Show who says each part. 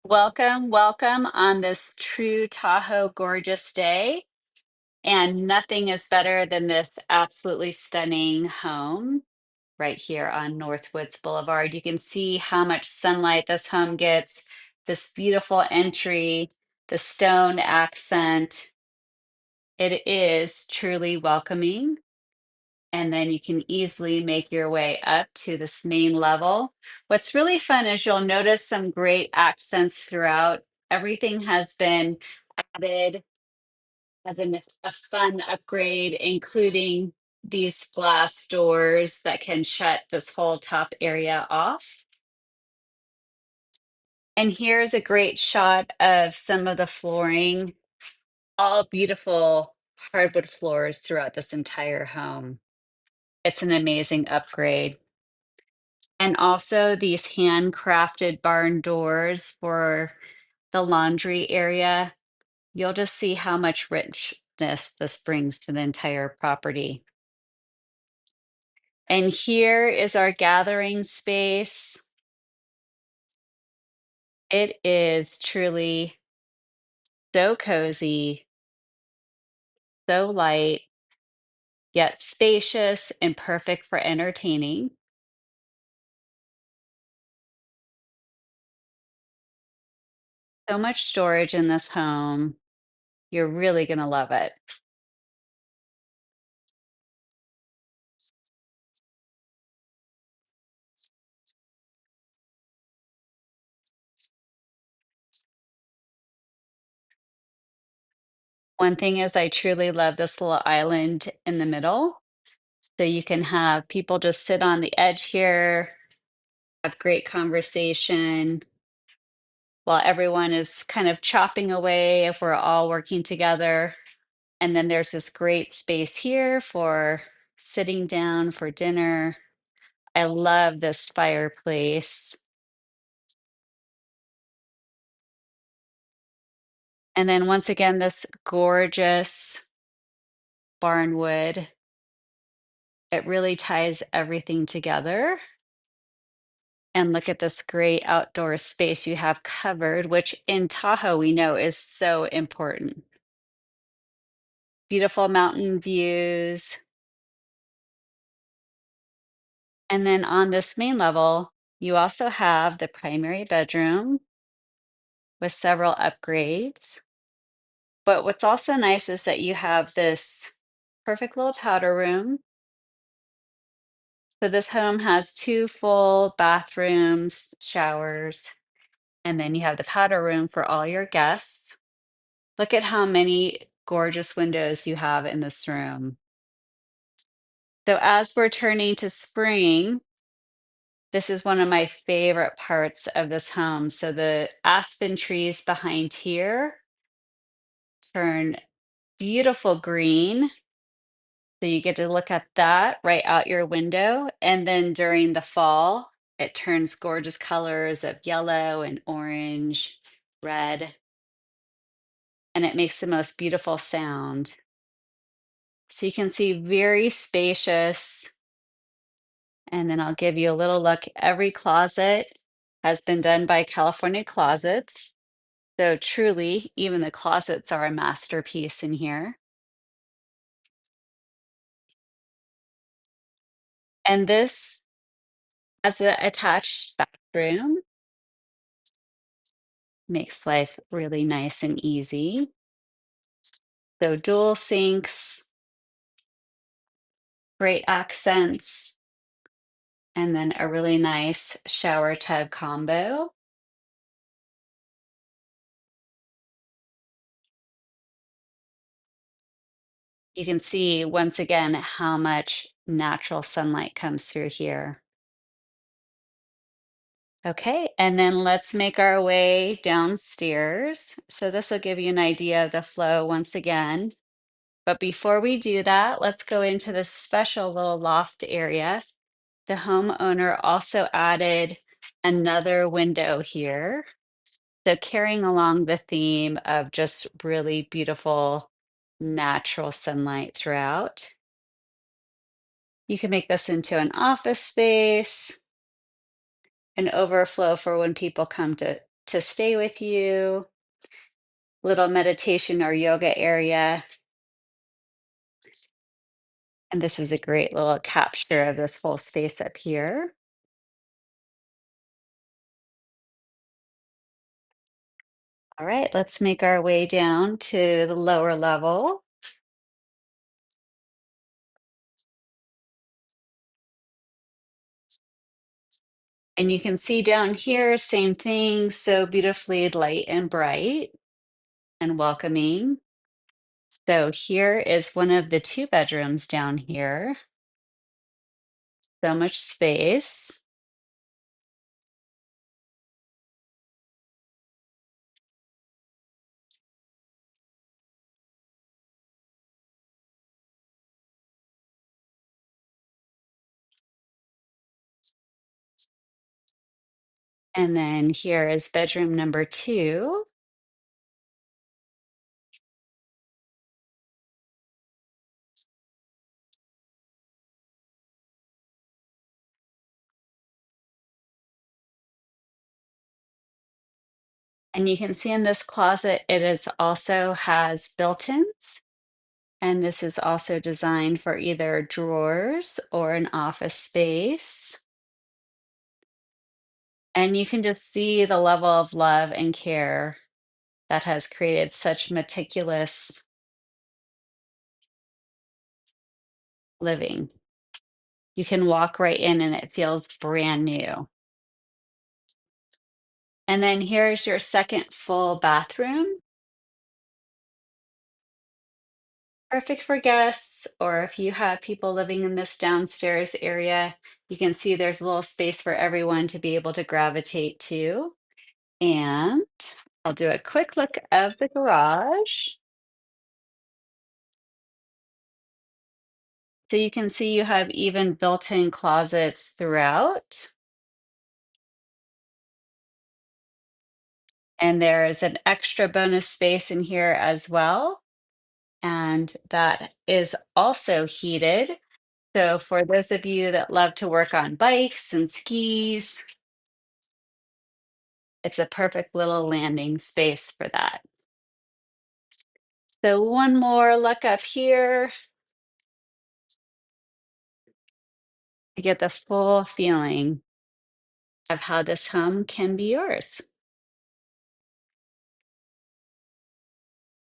Speaker 1: Welcome, welcome on this true Tahoe gorgeous day. And nothing is better than this absolutely stunning home right here on Northwoods Boulevard. You can see how much sunlight this home gets, this beautiful entry, the stone accent. It is truly welcoming. And then you can easily make your way up to this main level. What's really fun is you'll notice some great accents throughout. Everything has been added as a fun upgrade, including these glass doors that can shut this whole top area off. And here's a great shot of some of the flooring, all beautiful hardwood floors throughout this entire home. It's an amazing upgrade. And also these handcrafted barn doors for the laundry area. You'll just see how much richness this brings to the entire property. And here is our gathering space. It is truly so cozy, so light, yet spacious and perfect for entertaining. So much storage in this home. You're really going to love it. One thing is, I truly love this little island in the middle. So you can have people just sit on the edge here, have great conversation while everyone is kind of chopping away if we're all working together. And then there's this great space here for sitting down for dinner. I love this fireplace. And then once again, this gorgeous barnwood. It really ties everything together. And look at this great outdoor space you have covered, which in Tahoe we know is so important. Beautiful mountain views. And then on this main level, you also have the primary bedroom with several upgrades. But what's also nice is that you have this perfect little powder room. So this home has two full bathrooms, showers, and then you have the powder room for all your guests. Look at how many gorgeous windows you have in this room. So as we're turning to spring, this is one of my favorite parts of this home. So the aspen trees behind here turn beautiful green. So you get to look at that right out your window. And then during the fall, it turns gorgeous colors of yellow and orange, red, and it makes the most beautiful sound. So you can see very spacious. And then I'll give you a little look. Every closet has been done by California Closets. So truly, even the closets are a masterpiece in here. And this as an attached bathroom makes life really nice and easy. So dual sinks, great accents, and then a really nice shower tub combo. You can see once again how much natural sunlight comes through here. Okay, and then let's make our way downstairs. So this will give you an idea of the flow once again. But before we do that, let's go into this special little loft area. The homeowner also added another window here. So carrying along the theme of just really beautiful natural sunlight throughout. You can make this into an office space, an overflow for when people come to to stay with you, little meditation or yoga area. And this is a great little capture of this whole space up here. All right, let's make our way down to the lower level. And you can see down here, same thing, so beautifully light and bright and welcoming. So here is one of the two bedrooms down here. So much space. And then here is bedroom number two. And you can see in this closet, it is also has built-ins. And this is also designed for either drawers or an office space. And you can just see the level of love and care that has created such meticulous living. You can walk right in and it feels brand new. And then here's your second full bathroom. Perfect for guests, or if you have people living in this downstairs area, you can see there's a little space for everyone to be able to gravitate to. And I'll do a quick look of the garage. So you can see you have even built-in closets throughout. And there is an extra bonus space in here as well. And that is also heated. So for those of you that love to work on bikes and skis, it's a perfect little landing space for that. So one more look up here to get the full feeling of how this home can be yours.